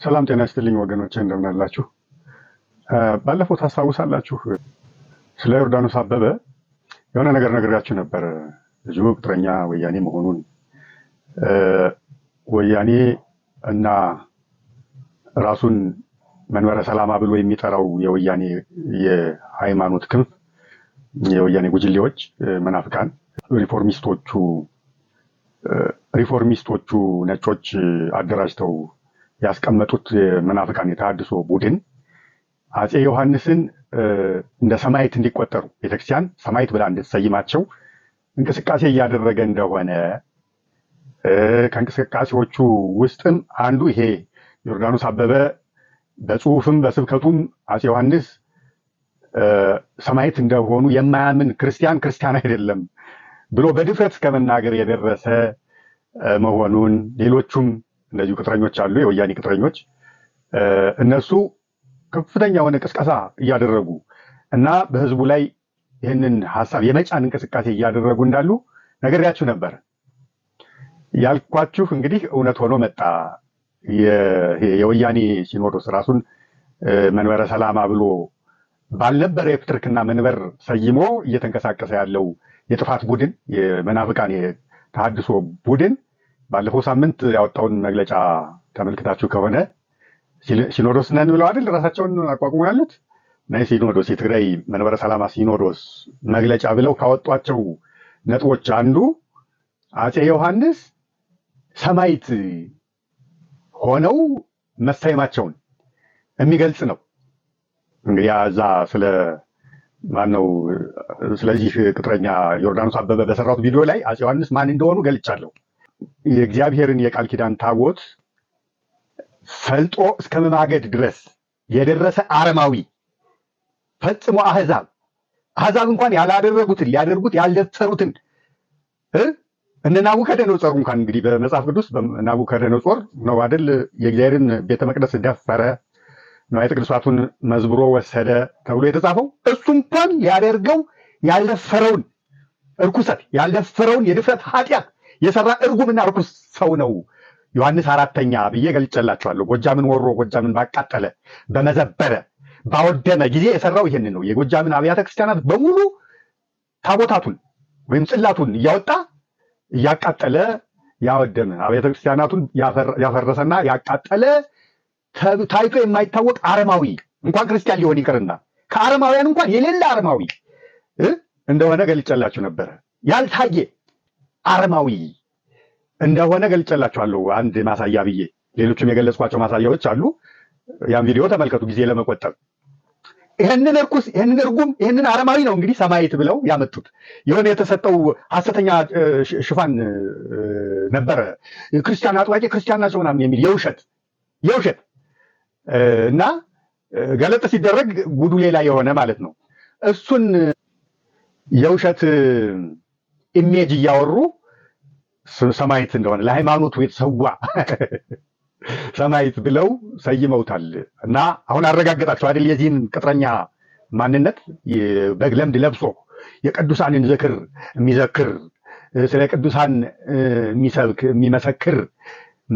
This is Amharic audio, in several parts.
ሰላም ጤና ይስጥልኝ ወገኖቼ፣ እንደምን አላችሁ? ባለፈው ታስታውሳላችሁ ስለ ዮርዳኖስ አበበ የሆነ ነገር ነግሬያችሁ ነበር። ልጁ ቅጥረኛ ወያኔ መሆኑን ወያኔ እና ራሱን መንበረ ሰላማ ብሎ የሚጠራው የወያኔ የሃይማኖት ክንፍ የወያኔ ጉጅሌዎች መናፍቃን ሪፎርሚስቶቹ ነጮች አደራጅተው ያስቀመጡት መናፍቃን የተሐድሶ ቡድን አፄ ዮሐንስን እንደ ሰማዕት እንዲቆጠሩ ቤተክርስቲያን ሰማዕት ብላ እንድትሰይማቸው እንቅስቃሴ እያደረገ እንደሆነ ከእንቅስቃሴዎቹ ውስጥም አንዱ ይሄ ዮርዳኖስ አበበ በጽሁፍም በስብከቱም አፄ ዮሐንስ ሰማዕት እንደሆኑ የማያምን ክርስቲያን አይደለም ብሎ በድፍረት እስከመናገር የደረሰ መሆኑን ሌሎቹም እንደዚሁ ቅጥረኞች አሉ፣ የወያኔ ቅጥረኞች እነሱ ከፍተኛ የሆነ ቅስቀሳ እያደረጉ እና በህዝቡ ላይ ይህንን ሀሳብ የመጫን እንቅስቃሴ እያደረጉ እንዳሉ ነግሬያችሁ ነበር። ያልኳችሁ እንግዲህ እውነት ሆኖ መጣ። የወያኔ ሲኖዶስ ራሱን መንበረ ሰላማ ብሎ ባልነበረ የፕትርክና መንበር ሰይሞ እየተንቀሳቀሰ ያለው የጥፋት ቡድን የመናፍቃን የተሐድሶ ቡድን ባለፈው ሳምንት ያወጣውን መግለጫ ተመልክታችሁ ከሆነ ሲኖዶስ ነን ብለው አይደል ራሳቸውን አቋቁሞ ያሉት ናይ ሲኖዶስ የትግራይ መንበረ ሰላማ ሲኖዶስ መግለጫ ብለው ካወጧቸው ነጥቦች አንዱ አፄ ዮሐንስ ሰማዕት ሆነው መሰየማቸውን የሚገልጽ ነው። እንግዲህ እዛ ስለዚህ ቅጥረኛ ዮርዳኖስ አበበ በሰራሁት ቪዲዮ ላይ አፄ ዮሐንስ ማን እንደሆኑ ገልጫለሁ። የእግዚአብሔርን የቃል ኪዳን ታቦት ፈልጦ እስከ መማገድ ድረስ የደረሰ አረማዊ ፈጽሞ አሕዛብ እንኳን ያላደረጉትን ሊያደርጉት ያልደፈሩትን እነ ናቡከደነፆር እንኳን እንግዲህ በመጽሐፍ ቅዱስ ናቡከደነፆር ነው አይደል የእግዚአብሔርን ቤተ መቅደስ ደፈረ፣ ንዋየ ቅድሳቱን መዝብሮ ወሰደ ተብሎ የተጻፈው። እሱ እንኳን ሊያደርገው ያልደፈረውን እርኩሰት ያልደፈረውን የድፍረት ኃጢአት የሰራ እርጉምና ርኩስ ሰው ነው ዮሐንስ አራተኛ ብዬ ገልጬላችኋለሁ። ጎጃምን ወሮ ጎጃምን ባቃጠለ በመዘበረ ባወደመ ጊዜ የሰራው ይሄንን ነው። የጎጃምን አብያተ ክርስቲያናት በሙሉ ታቦታቱን ወይም ጽላቱን እያወጣ እያቃጠለ ያወደመ አብያተ ክርስቲያናቱን ያፈረሰና ያቃጠለ ታይቶ የማይታወቅ አረማዊ እንኳን ክርስቲያን ሊሆን ይቅርና ከአረማውያን እንኳን የሌለ አረማዊ እንደሆነ ገልጬላችሁ ነበረ። ያልታየ አረማዊ እንደሆነ ገልጬላችኋለሁ አንድ ማሳያ ብዬ። ሌሎችም የገለጽኳቸው ማሳያዎች አሉ። ያን ቪዲዮ ተመልከቱ ጊዜ ለመቆጠብ። ይህንን እርኩስ፣ ይህንን እርጉም፣ ይህንን አረማዊ ነው እንግዲህ ሰማዕት ብለው ያመጡት። የሆነ የተሰጠው ሐሰተኛ ሽፋን ነበረ። ክርስቲያን አጥባቂ ክርስቲያን ናቸው ምናምን የሚል የውሸት እና ገለጥ ሲደረግ ጉዱ ሌላ የሆነ ማለት ነው። እሱን የውሸት ኢሜጅ እያወሩ ሰማዕት እንደሆነ ለሃይማኖቱ የተሰዋ ሰማዕት ብለው ሰይመውታል። እና አሁን አረጋገጣቸው አይደል የዚህን ቅጥረኛ ማንነት። በግ ለምድ ለብሶ የቅዱሳንን ዝክር የሚዘክር ስለ ቅዱሳን የሚሰብክ የሚመሰክር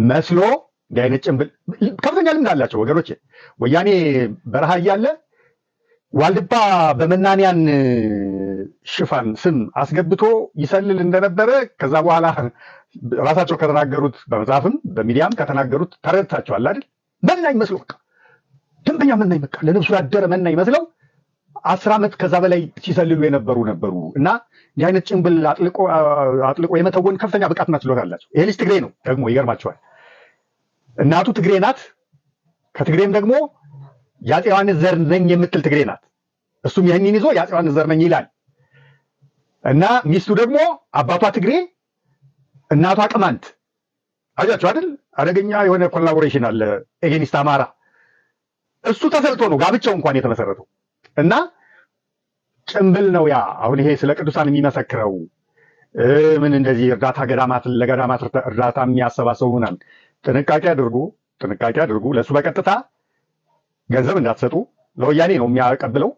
መስሎ እንዲህ አይነት ጭንብል ከፍተኛ ልምድ አላቸው ወገኖች። ወያኔ በረሃ እያለ ዋልድባ በመናንያን ሽፋን ስም አስገብቶ ይሰልል እንደነበረ ከዛ በኋላ ራሳቸው ከተናገሩት በመጽሐፍም በሚዲያም ከተናገሩት ተረድታቸዋል አይደል? መናኝ መስለው በቃ ደንበኛ መናኝ በቃ ለነፍሱ ያደረ መናኝ መስለው 10 ዓመት ከዛ በላይ ሲሰልሉ ነበሩ እና እንዲህ አይነት ጭንብል አጥልቆ የመተወን ከፍተኛ ብቃትና ችሎታ አላቸው። ይሄ ልጅ ትግሬ ነው ደግሞ ይገርማቸዋል። እናቱ ትግሬ ናት። ከትግሬም ደግሞ የአፄ ዮሐንስ ዘር ነኝ የምትል ትግሬ ናት። እሱም ይህንን ይዞ የአፄ ዮሐንስ ዘር ነኝ ይላል እና ሚስቱ ደግሞ አባቷ ትግሬ እናቷ ቅማንት። አያችሁ አይደል? አደገኛ የሆነ ኮላቦሬሽን አለ ኤጌኒስት አማራ። እሱ ተሰልቶ ነው ጋብቻው እንኳን የተመሰረተው እና ጭምብል ነው ያ። አሁን ይሄ ስለ ቅዱሳን የሚመሰክረው ምን እንደዚህ ለገዳማት እርዳታ የሚያሰባሰቡ ምናምን ጥንቃቄ አድርጉ። ለእሱ በቀጥታ ገንዘብ እንዳትሰጡ። ለወያኔ ነው የሚያቀብለው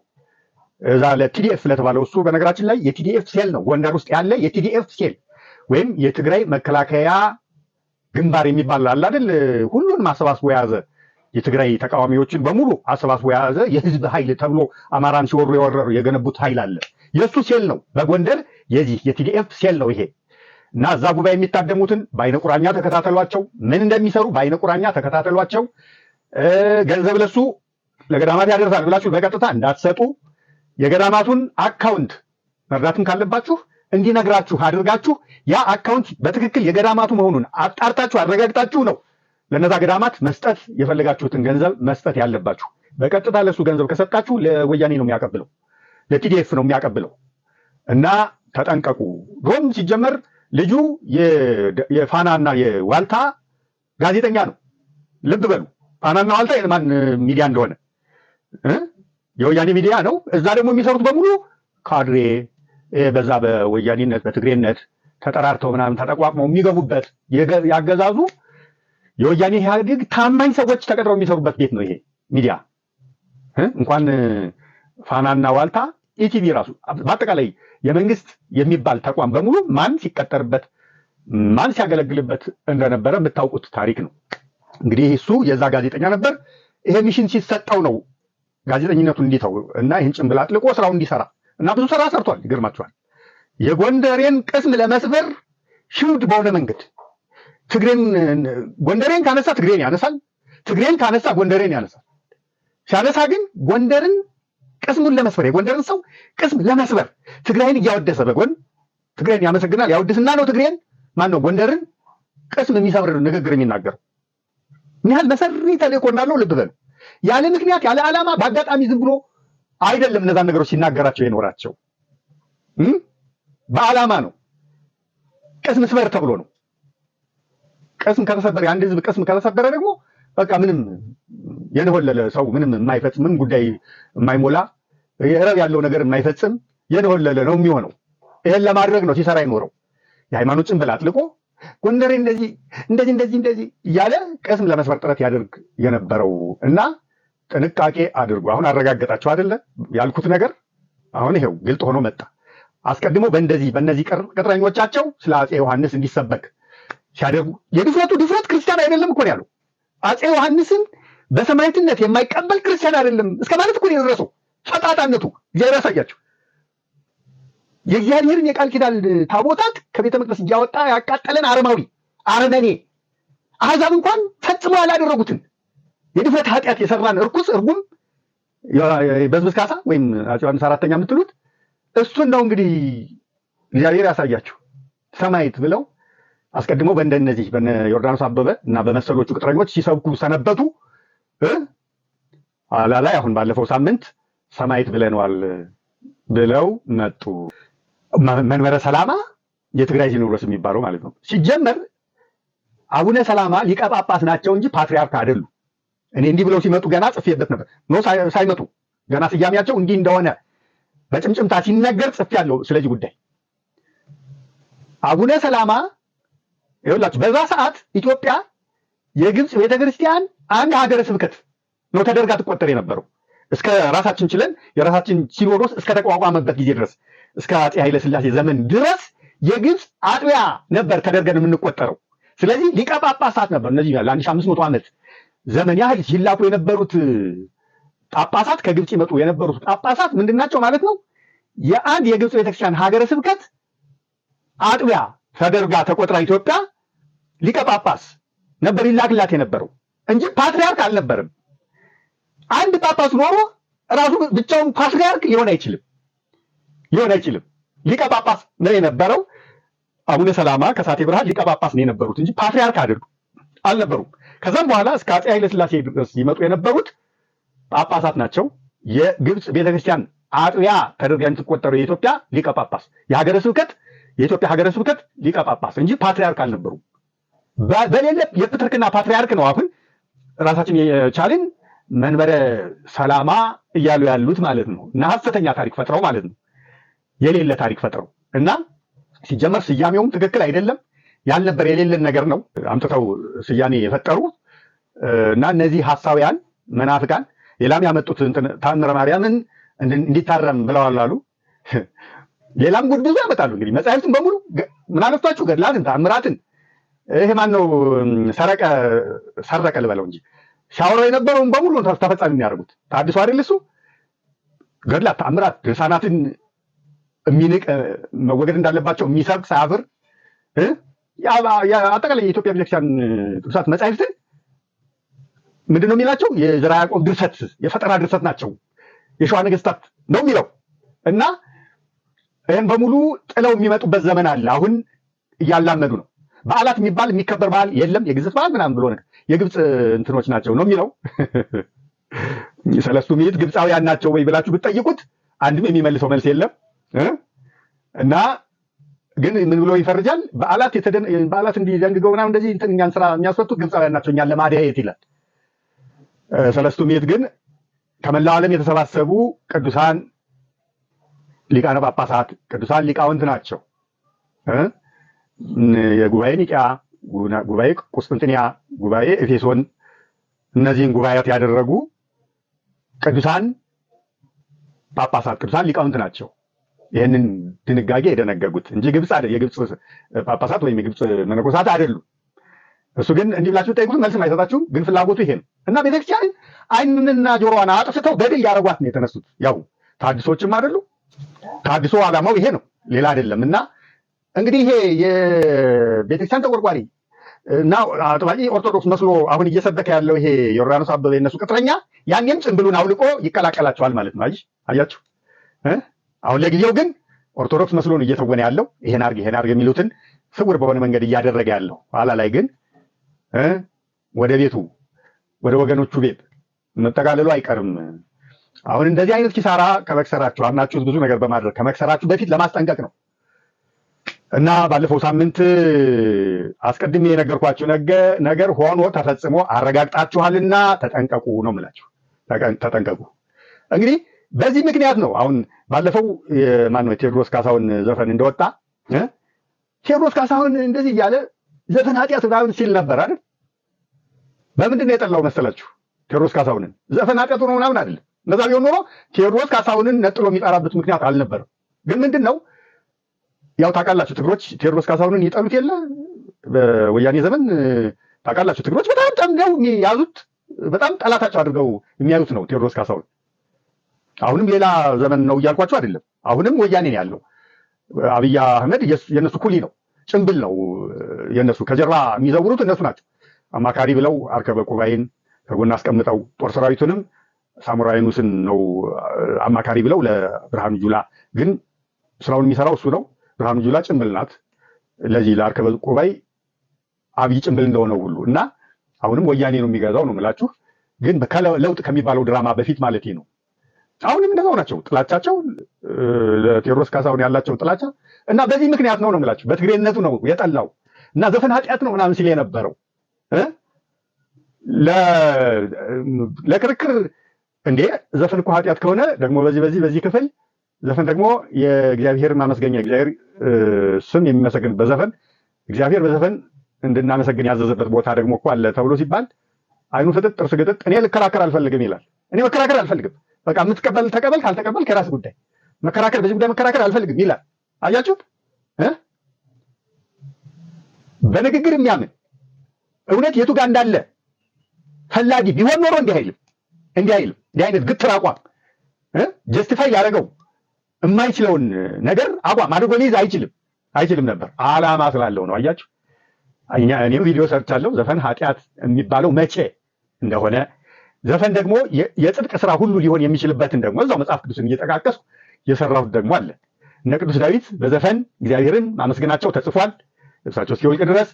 እዛ ለቲዲኤፍ ለተባለው። እሱ በነገራችን ላይ የቲዲኤፍ ሴል ነው፣ ጎንደር ውስጥ ያለ የቲዲኤፍ ሴል ወይም የትግራይ መከላከያ ግንባር የሚባል አለ አይደል? ሁሉን ማሰባስቦ የያዘ የትግራይ ተቃዋሚዎችን በሙሉ አሰባስቦ የያዘ የህዝብ ኃይል ተብሎ አማራን ሲወሩ የወረሩ የገነቡት ኃይል አለ። የእሱ ሴል ነው በጎንደር የዚህ የቲዲኤፍ ሴል ነው ይሄ። እና እዛ ጉባኤ የሚታደሙትን በአይነ ቁራኛ ተከታተሏቸው፣ ምን እንደሚሰሩ በአይነ ቁራኛ ተከታተሏቸው። ገንዘብ ለሱ ለገዳማት ያደርሳል ብላችሁ በቀጥታ እንዳትሰጡ። የገዳማቱን አካውንት መርዳትም ካለባችሁ እንዲነግራችሁ አድርጋችሁ ያ አካውንት በትክክል የገዳማቱ መሆኑን አጣርታችሁ አረጋግጣችሁ ነው ለነዛ ገዳማት መስጠት የፈለጋችሁትን ገንዘብ መስጠት ያለባችሁ። በቀጥታ ለሱ ገንዘብ ከሰጣችሁ ለወያኔ ነው የሚያቀብለው፣ ለቲዲኤፍ ነው የሚያቀብለው። እና ተጠንቀቁ። ድሮም ሲጀመር ልጁ የፋናና የዋልታ ጋዜጠኛ ነው። ልብ በሉ። ፋናና ዋልታ የማን ሚዲያ እንደሆነ የወያኔ ሚዲያ ነው። እዛ ደግሞ የሚሰሩት በሙሉ ካድሬ በዛ በወያኔነት በትግሬነት ተጠራርተው ምናምን ተጠቋቅመው የሚገቡበት ያገዛዙ የወያኔ ኢህአዴግ ታማኝ ሰዎች ተቀጥረው የሚሰሩበት ቤት ነው ይሄ ሚዲያ። እንኳን ፋናና ዋልታ ኢቲቪ ራሱ በአጠቃላይ የመንግስት የሚባል ተቋም በሙሉ ማን ሲቀጠርበት ማን ሲያገለግልበት እንደነበረ የምታውቁት ታሪክ ነው። እንግዲህ እሱ የዛ ጋዜጠኛ ነበር። ይሄ ሚሽን ሲሰጠው ነው ጋዜጠኝነቱ እንዲተው እና ይህን ጭንብል አጥልቆ ስራው እንዲሰራ እና ብዙ ስራ ሰርቷል። ይገርማችኋል። የጎንደሬን ቅስም ለመስበር ሽውድ በሆነ መንገድ ጎንደሬን ካነሳ ትግሬን ያነሳል፣ ትግሬን ካነሳ ጎንደሬን ያነሳል። ሲያነሳ ግን ጎንደርን ቅስሙን ለመስበር የጎንደርን ሰው ቅስም ለመስበር ትግራይን እያወደሰ በጎን ትግሬን ያመሰግናል፣ ያወድስና ነው ትግሬን ማን ነው ጎንደርን ቅስም የሚሰብር ንግግር የሚናገረው። ምን ያህል መሰሪ ተልእኮ እንዳለው ልብ በሉ። ያለ ምክንያት ያለ ዓላማ በአጋጣሚ ዝም ብሎ አይደለም እነዛን ነገሮች ሲናገራቸው የኖራቸው። በዓላማ ነው። ቅስም ስበር ተብሎ ነው። ቅስም ከተሰበረ የአንድ ህዝብ ቅስም ከተሰበረ ደግሞ በቃ ምንም የነሆለለ ሰው ምንም የማይፈጽም ምንም ጉዳይ የማይሞላ የረብ ያለው ነገር የማይፈጽም የነሆለለ ነው የሚሆነው። ይሄን ለማድረግ ነው ሲሰራ ይኖረው። የሃይማኖት ጭንብል አጥልቆ ጎንደሬ እንደዚህ እያለ ቅስም ለመስበር ጥረት ያደርግ የነበረው እና ጥንቃቄ አድርጉ። አሁን አረጋገጣችሁ አይደለ ያልኩት ነገር አሁን ይሄው ግልጥ ሆኖ መጣ። አስቀድሞ በእነዚህ ቅጥረኞቻቸው ስለ አፄ ዮሐንስ እንዲሰበክ ሲያደርጉ የድፍረቱ ድፍረት ክርስቲያን አይደለም እኮ ነው ያለው። አፄ ዮሐንስን በሰማዕትነት የማይቀበል ክርስቲያን አይደለም እስከ ማለት እኮ ነው የደረሰው። ፈጣጣነቱ እግዚአብሔር ያሳያቸው። የእግዚአብሔርን የቃል ኪዳን ታቦታት ከቤተ መቅደስ እያወጣ ያቃጠለን አረማዊ አረመኔ አሕዛብ እንኳን ፈጽሞ ያላደረጉትን የድፍረት ኃጢአት የሰራን እርኩስ እርጉም በዝብዝ ካሳ ወይም አፄ ዮሐንስ አራተኛ የምትሉት እሱን ነው እንግዲህ እግዚአብሔር ያሳያችሁ። ሰማዕት ብለው አስቀድሞ በእንደነዚህ በነ ዮርዳኖስ አበበ እና በመሰሎቹ ቅጥረኞች ሲሰብኩ ሰነበቱ። ላይ አሁን ባለፈው ሳምንት ሰማዕት ብለነዋል ብለው መጡ። መንበረ ሰላማ የትግራይ ሲኖዶስ የሚባለው ማለት ነው። ሲጀመር አቡነ ሰላማ ሊቀ ጳጳስ ናቸው እንጂ ፓትሪያርክ አይደሉ። እኔ እንዲህ ብለው ሲመጡ ገና ጽፌበት ነበር። ኖ ሳይመጡ ገና ስያሜያቸው እንዲህ እንደሆነ በጭምጭምታ ሲነገር ጽፌያለሁ። ስለዚህ ጉዳይ አቡነ ሰላማ ይኸውላችሁ፣ በዛ ሰዓት ኢትዮጵያ የግብፅ ቤተክርስቲያን አንድ ሀገረ ስብከት ነው ተደርጋ ትቆጠር የነበረው እስከ ራሳችን ችለን የራሳችን ሲኖዶስ እስከ ተቋቋመበት ጊዜ ድረስ እስከ አፄ ኃይለ ሥላሴ ዘመን ድረስ የግብፅ አጥቢያ ነበር ተደርገን የምንቆጠረው። ስለዚህ ሊቀ ጳጳሳት ነበር። እነዚህ ለ1500 ዓመት ዘመን ያህል ሲላኩ የነበሩት ጳጳሳት ከግብፅ ይመጡ የነበሩት ጳጳሳት ምንድናቸው ማለት ነው? የአንድ የግብፅ ቤተክርስቲያን ሀገረ ስብከት አጥቢያ ተደርጋ ተቆጥራ ኢትዮጵያ ሊቀ ጳጳስ ነበር ይላክላት የነበረው እንጂ ፓትሪያርክ አልነበርም። አንድ ጳጳስ ኖሮ ራሱ ብቻውን ፓትሪያርክ ሊሆን አይችልም። ሊቀ ጳጳስ ነው የነበረው። አቡነ ሰላማ ከሳቴ ብርሃን ሊቀ ጳጳስ ነው የነበሩት እንጂ ፓትሪያርክ አልነበሩም። ከዛም በኋላ እስከ አፄ ኃይለ ሥላሴ ድረስ ይመጡ የነበሩት ጳጳሳት ናቸው። የግብፅ ቤተክርስቲያን አጥቢያ ተደርጋ የምትቆጠሩ የኢትዮጵያ ሊቀ ጳጳስ የኢትዮጵያ ሀገረ ስብከት ሊቀ ጳጳስ እንጂ ፓትሪያርክ አልነበሩም። በሌለ የፕትርክና ፓትሪያርክ ነው አሁን ራሳችን የቻልን መንበረ ሰላማ እያሉ ያሉት ማለት ነው። እና ሐሰተኛ ታሪክ ፈጥረው ማለት ነው። የሌለ ታሪክ ፈጥረው እና ሲጀመር ስያሜውም ትክክል አይደለም። ያልነበር የሌለን ነገር ነው አምጥተው ስያሜ የፈጠሩ እና እነዚህ ሐሳውያን መናፍቃን ሌላም ያመጡት ታምረ ማርያምን እንዲታረም ብለዋል አሉ። ሌላም ጉድ ብዙ ያመጣሉ። እንግዲህ መጻሕፍትን በሙሉ ምን አለፋችሁ ገድላትን ታምራትን ይሄ ማን ነው ሰረቀ ልበለው እንጂ ሲያወራው የነበረውን በሙሉ ተፈጻሚ የሚያደርጉት ተሐድሶ አይደል? እሱ ገድላት፣ ተአምራት፣ ድርሳናትን የሚንቅ መወገድ እንዳለባቸው የሚሰብክ ሳያፍር አጠቃላይ የኢትዮጵያ ቤተክርስቲያን ቅዱሳት መጻሕፍትን ምንድን ነው የሚላቸው? የዘርዓ ያዕቆብ ድርሰት፣ የፈጠራ ድርሰት ናቸው፣ የሸዋ ነገስታት ነው የሚለው እና ይህን በሙሉ ጥለው የሚመጡበት ዘመን አለ። አሁን እያላመዱ ነው። በዓላት የሚባል የሚከበር በዓል የለም፣ የግዝት በዓል ምናምን ብሎ ነገር የግብፅ እንትኖች ናቸው ነው የሚለው። ሰለስቱ ምዕት ግብፃውያን ናቸው ወይ ብላችሁ ብትጠይቁት አንድም የሚመልሰው መልስ የለም። እና ግን ምን ብሎ ይፈርጃል? በዓላት እንዲደንግገው ምናምን እንደዚህ እንትን እኛን ስራ የሚያስፈቱት ግብፃውያን ናቸው እኛን ለማደያየት ይላል። ሰለስቱ ምዕት ግን ከመላው ዓለም የተሰባሰቡ ቅዱሳን ሊቃነ ጳጳሳት፣ ቅዱሳን ሊቃውንት ናቸው። የጉባኤ ኒቂያ፣ ጉባኤ ቁስጥንጥንያ፣ ጉባኤ ኤፌሶን እነዚህን ጉባኤያት ያደረጉ ቅዱሳን ጳጳሳት፣ ቅዱሳን ሊቃውንት ናቸው ይህንን ድንጋጌ የደነገጉት እንጂ የግብፅ ጳጳሳት ወይም የግብፅ መነኮሳት አይደሉም። እሱ ግን እንዲህ ብላችሁ ጠይቁት መልስም አይሰጣችሁም። ግን ፍላጎቱ ይሄ ነው እና ቤተክርስቲያን ዓይንንና ጆሮዋን አጥፍተው ገድል ያደረጓት ነው የተነሱት። ያው ተሐድሶችም አይደሉ። ተሐድሶ ዓላማው ይሄ ነው፣ ሌላ አይደለም። እና እንግዲህ ይሄ የቤተክርስቲያን ተቆርቋሪ እና አጥባቂ ኦርቶዶክስ መስሎ አሁን እየሰበከ ያለው ይሄ ዮርዳኖስ አበበ የነሱ ቅጥረኛ ያኔም ጭንብሉን አውልቆ ይቀላቀላቸዋል ማለት ነው። አያችሁ። አሁን ለጊዜው ግን ኦርቶዶክስ መስሎ ነው እየተወነ ያለው። ይሄን አርግ የሚሉትን ስውር በሆነ መንገድ እያደረገ ያለው። ኋላ ላይ ግን ወደ ቤቱ ወደ ወገኖቹ ቤት መጠቃለሉ አይቀርም። አሁን እንደዚህ አይነት ኪሳራ ከመክሰራችሁ አምናችሁ ብዙ ነገር በማድረግ ከመክሰራችሁ በፊት ለማስጠንቀቅ ነው እና ባለፈው ሳምንት አስቀድሜ የነገርኳችሁ ነገር ሆኖ ተፈጽሞ አረጋግጣችኋልና ተጠንቀቁ ነው የምላችሁ። ተጠንቀቁ። እንግዲህ በዚህ ምክንያት ነው አሁን ባለፈው ማነው ቴዎድሮስ ካሳሁን ዘፈን እንደወጣ ቴዎድሮስ ካሳሁን እንደዚህ እያለ ዘፈን ኃጢአት ምናምን ሲል ነበር አይደል? በምንድን ነው የጠላው መሰላችሁ? ቴዎድሮስ ካሳሁንን ዘፈን ኃጢአት ነው ምናምን አይደለም። እንደዛ ቢሆን ኖሮ ቴዎድሮስ ካሳሁንን ነጥሎ የሚጠራበት ምክንያት አልነበረም። ግን ምንድን ነው ያው ታውቃላችሁ፣ ትግሮች ቴዎድሮስ ካሳሁንን ይጠሉት የለ በወያኔ ዘመን ታውቃላችሁ። ትግሮች በጣም ጠምደው የሚያዙት በጣም ጠላታቸው አድርገው የሚያዩት ነው ቴዎድሮስ ካሳሁን። አሁንም ሌላ ዘመን ነው እያልኳቸው አይደለም። አሁንም ወያኔ ነው ያለው። አብይ አህመድ የነሱ ኩሊ ነው፣ ጭንብል ነው የነሱ። ከጀርባ የሚዘውሩት እነሱ ናቸው። አማካሪ ብለው አርከበ ቁባይን ከጎን አስቀምጠው ጦር ሰራዊቱንም ሳሙራ የኑስን ነው አማካሪ ብለው ለብርሃኑ ጁላ። ግን ስራውን የሚሰራው እሱ ነው። ብርሃኑ ጁላ ጭንብል ናት ለዚህ ለአርከበ ቁባይ አብይ ጭንብል እንደሆነው ሁሉ እና አሁንም ወያኔ ነው የሚገዛው ነው የምላችሁ። ግን ለውጥ ከሚባለው ድራማ በፊት ማለት ነው። አሁንም እንደዛው ናቸው። ጥላቻቸው ለቴዎድሮስ ካሳሁን ያላቸው ጥላቻ እና በዚህ ምክንያት ነው የምላችሁ። በትግሬነቱ ነው የጠላው እና ዘፈን ኃጢአት ነው ምናምን ሲል የነበረው ለክርክር እንዴ ዘፈን እኮ ኃጢአት ከሆነ ደግሞ በዚህ ክፍል ዘፈን ደግሞ የእግዚአብሔር ማመስገኛ እግዚአብሔር ስም የሚመሰግንበት ዘፈን እግዚአብሔር በዘፈን እንድናመሰግን ያዘዘበት ቦታ ደግሞ እኮ አለ ተብሎ ሲባል አይኑ ፍጥጥ ጥርስ ግጥጥ እኔ ልከራከር አልፈልግም ይላል። እኔ መከራከር አልፈልግም፣ በቃ የምትቀበል ተቀበል፣ ካልተቀበል ከራስ ጉዳይ፣ መከራከር በዚህ ጉዳይ መከራከር አልፈልግም ይላል። አያችሁት? በንግግር የሚያምን እውነት የቱ ጋር እንዳለ ፈላጊ ቢሆን ኖሮ እንዲህ አይልም። እንዲህ አይነት ግትር አቋም ጀስቲፋይ ያደረገው የማይችለውን ነገር አቋም አድርጎ ሊይዝ አይችልም ነበር። ዓላማ ስላለው ነው። አያችሁ፣ እኔም ቪዲዮ ሰርቻለሁ። ዘፈን ኃጢአት የሚባለው መቼ እንደሆነ ዘፈን ደግሞ የጽድቅ ስራ ሁሉ ሊሆን የሚችልበትን ደግሞ እዛው መጽሐፍ ቅዱስን እየጠቃቀስኩ የሰራሁት ደግሞ አለ። እነ ቅዱስ ዳዊት በዘፈን እግዚአብሔርን ማመስገናቸው ተጽፏል ልብሳቸው እስኪወልቅ ድረስ።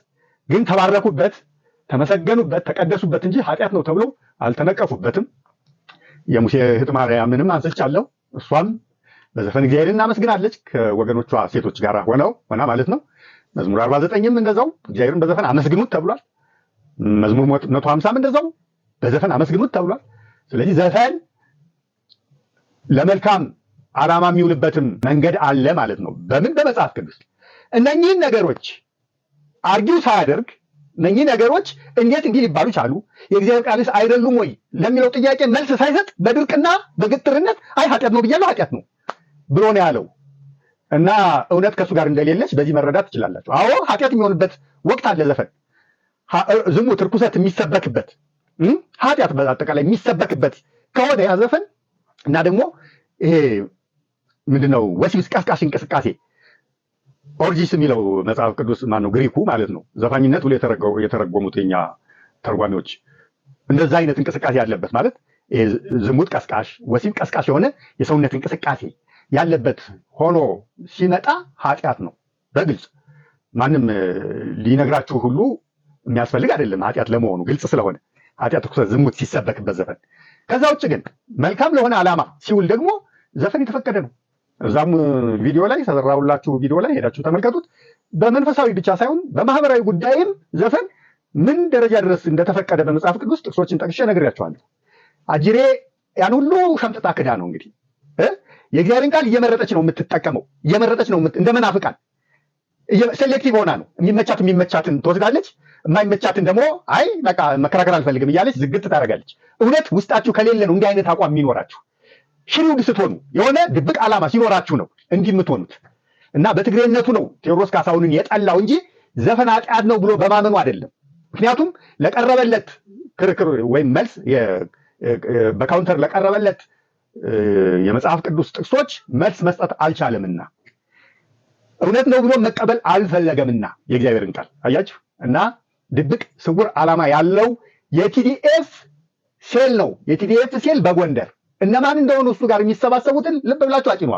ግን ተባረኩበት፣ ተመሰገኑበት፣ ተቀደሱበት እንጂ ኃጢአት ነው ተብሎ አልተነቀፉበትም። የሙሴ እህት ማርያምንም አንስቻለሁ። እሷም በዘፈን እግዚአብሔርን እናመስግናለች ከወገኖቿ ሴቶች ጋር ሆና ማለት ነው። መዝሙር 49ም እንደዛው እግዚአብሔርን በዘፈን አመስግኑት ተብሏል። መዝሙር 150ም እንደዛው በዘፈን አመስግኑት ተብሏል። ስለዚህ ዘፈን ለመልካም ዓላማ የሚውልበትም መንገድ አለ ማለት ነው። በምን? በመጽሐፍ ቅዱስ። እነኚህን ነገሮች አርጊው ሳያደርግ እነኚህ ነገሮች እንዴት እንዲህ ሊባሉ ቻሉ? የእግዚአብሔር ቃልስ አይደሉም ወይ ለሚለው ጥያቄ መልስ ሳይሰጥ በድርቅና በግትርነት አይ ኃጢአት ነው ብያለሁ ኃጢአት ነው ብሎ ነው ያለው። እና እውነት ከእሱ ጋር እንደሌለች በዚህ መረዳት ትችላላችሁ። አዎ ኃጢአት የሚሆንበት ወቅት አለ። ዘፈን፣ ዝሙት፣ ርኩሰት የሚሰበክበት ኃጢአት በአጠቃላይ የሚሰበክበት ከሆነ ያ ዘፈን እና ደግሞ ይሄ ምንድነው ወሲብ ቀስቃሽ እንቅስቃሴ ኦርጂስ የሚለው መጽሐፍ ቅዱስ ማነው ግሪኩ ማለት ነው። ዘፋኝነት ብሎ የተረጎሙት የኛ ተርጓሚዎች እንደዛ አይነት እንቅስቃሴ ያለበት ማለት ዝሙት ቀስቃሽ፣ ወሲብ ቀስቃሽ የሆነ የሰውነት እንቅስቃሴ ያለበት ሆኖ ሲመጣ ኃጢአት ነው። በግልጽ ማንም ሊነግራችሁ ሁሉ የሚያስፈልግ አይደለም ኃጢአት ለመሆኑ ግልጽ ስለሆነ ኃጢአት ርኩሰት፣ ዝሙት ሲሰበክበት ዘፈን። ከዛ ውጭ ግን መልካም ለሆነ ዓላማ ሲውል ደግሞ ዘፈን የተፈቀደ ነው። እዛም ቪዲዮ ላይ ተዘራውላችሁ ቪዲዮ ላይ ሄዳችሁ ተመልከቱት። በመንፈሳዊ ብቻ ሳይሆን በማህበራዊ ጉዳይም ዘፈን ምን ደረጃ ድረስ እንደተፈቀደ በመጽሐፍ ቅዱስ ጥቅሶችን ጠቅሼ ነግሬያችኋለሁ። አጅሬ ያን ሁሉ ሸምጥጣ ክዳ ነው እንግዲህ የእግዚአብሔርን ቃል እየመረጠች ነው የምትጠቀመው፣ እየመረጠች ነው እንደ መናፍቃን ሴሌክቲቭ ሆና ነው የሚመቻትን ትወስዳለች፣ የማይመቻትን ደግሞ አይ በቃ መከራከር አልፈልግም እያለች ዝግት ታደርጋለች። እውነት ውስጣችሁ ከሌለ ነው እንዲህ አይነት አቋም የሚኖራችሁ። ሽሪውድ ስትሆኑ የሆነ ድብቅ ዓላማ ሲኖራችሁ ነው እንዲህ የምትሆኑት። እና በትግሬነቱ ነው ቴዎድሮስ ካሳሁንን የጠላው እንጂ ዘፈን ኃጢአት ነው ብሎ በማመኑ አይደለም። ምክንያቱም ለቀረበለት ክርክር ወይም መልስ በካውንተር ለቀረበለት የመጽሐፍ ቅዱስ ጥቅሶች መልስ መስጠት አልቻለምና እውነት ነው ብሎ መቀበል አልፈለገምና የእግዚአብሔርን ቃል አያችሁ። እና ድብቅ ስውር ዓላማ ያለው የቲዲኤፍ ሴል ነው። የቲዲኤፍ ሴል በጎንደር እነማን እንደሆኑ እሱ ጋር የሚሰባሰቡትን ልብ ብላችሁ አጭኗ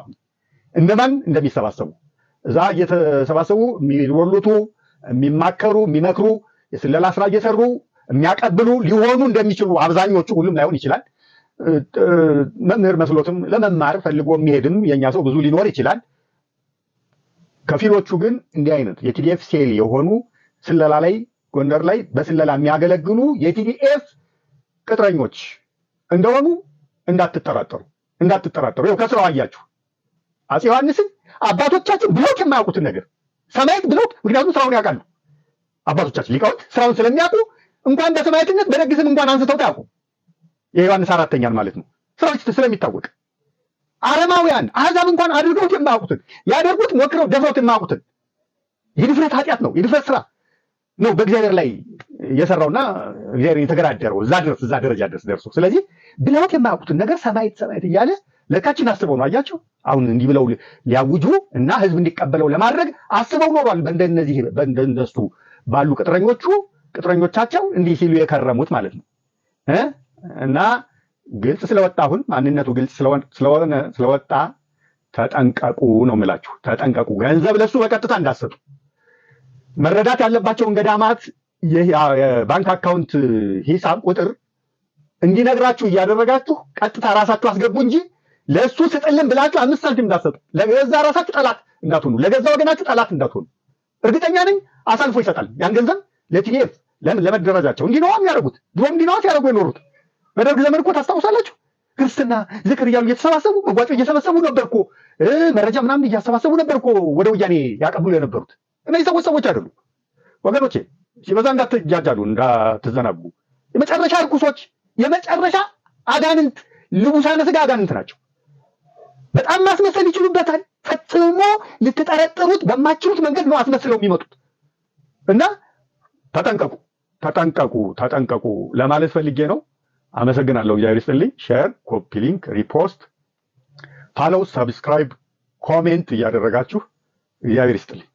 እነማን እንደሚሰባሰቡ እዛ እየተሰባሰቡ የሚወሉቱ፣ የሚማከሩ፣ የሚመክሩ፣ የስለላ ስራ እየሰሩ የሚያቀብሉ ሊሆኑ እንደሚችሉ አብዛኞቹ፣ ሁሉም ላይሆን ይችላል። መምህር መስሎትም ለመማር ፈልጎ የሚሄድም የኛ ሰው ብዙ ሊኖር ይችላል። ከፊሎቹ ግን እንዲህ አይነት የቲዲኤፍ ሴል የሆኑ ስለላ ላይ ጎንደር ላይ በስለላ የሚያገለግሉ የቲዲኤፍ ቅጥረኞች እንደሆኑ እንዳትጠራጠሩ። ይኸው ከስራው አያችሁ። አፄ ዮሐንስን አባቶቻችን ብሎት የማያውቁትን ነገር ሰማዕት ብሎት፣ ምክንያቱም ስራውን ያውቃሉ። አባቶቻችን ሊቃውንት ስራውን ስለሚያውቁ እንኳን በሰማዕትነት በደግስም እንኳን አንስተው ያውቁ የዮሐንስ አራተኛን ማለት ነው። ስራዎች ስለሚታወቅ አረማውያን አሕዛብ እንኳን አድርገውት የማያውቁትን ያደርጉት ሞክረው ደፍረውት የማያውቁትን የድፍረት ኃጢአት ነው፣ የድፍረት ስራ ነው በእግዚአብሔር ላይ የሰራውና እግዚአብሔር የተገራደረው እዛ ደረጃ ድረስ ደርሶ። ስለዚህ ብለውት የማያውቁትን ነገር ሰማዕት እያለ ለካችን አስበው ነው። አያቸው አሁን እንዲህ ብለው ሊያውጁ እና ህዝብ እንዲቀበለው ለማድረግ አስበው ኖሯል። በእንደነሱ ባሉ ቅጥረኞቻቸው እንዲህ ሲሉ የከረሙት ማለት ነው። እና ግልጽ ስለወጣ አሁን ማንነቱ ግልጽ ስለወጣ ተጠንቀቁ ነው የምላችሁ። ተጠንቀቁ። ገንዘብ ለሱ በቀጥታ እንዳሰጡ መረዳት ያለባቸውን ገዳማት የባንክ አካውንት ሂሳብ ቁጥር እንዲነግራችሁ እያደረጋችሁ ቀጥታ ራሳችሁ አስገቡ እንጂ ለሱ ስጥልን ብላችሁ 5 ሳንቲም እንዳትሰጡ። ለገዛ ራሳችሁ ጠላት እንዳትሆኑ፣ ለገዛ ወገናችሁ ጠላት እንዳትሆኑ። እርግጠኛ ነኝ አሳልፎ ይሰጣል ያን ገንዘብ ለቲዲኤፍ ለመደረጃቸው። እንዲህ ነው የሚያደርጉት። ድሮም እንዲህ ነው ሲያደርጉ የኖሩት። በደርግ ዘመን እኮ ታስታውሳላችሁ። ክርስትና ዝክር እያሉ እየተሰባሰቡ መጓጮ እየሰበሰቡ ነበር እኮ፣ መረጃ ምናምን እያሰባሰቡ ነበር እኮ ወደ ወያኔ ያቀብሉ የነበሩት። እነዚህ ሰዎች አይደሉም ወገኖቼ። ሲበዛ እንዳትጃጃሉ፣ እንዳትዘናጉ። የመጨረሻ ርኩሶች፣ የመጨረሻ አጋንንት፣ ልቡሳነ ስጋ አጋንንት ናቸው። በጣም ማስመሰል ይችሉበታል። ፈጽሞ ልትጠረጥሩት በማችሉት መንገድ ነው አስመስለው የሚመጡት። እና ተጠንቀቁ ለማለት ፈልጌ ነው። አመሰግናለሁ። እግዚአብሔር ይስጥልኝ። ሼር፣ ኮፒ ሊንክ፣ ሪፖስት፣ ፋሎው፣ ሰብስክራይብ፣ ኮሜንት እያደረጋችሁ እግዚአብሔር ይስጥልኝ።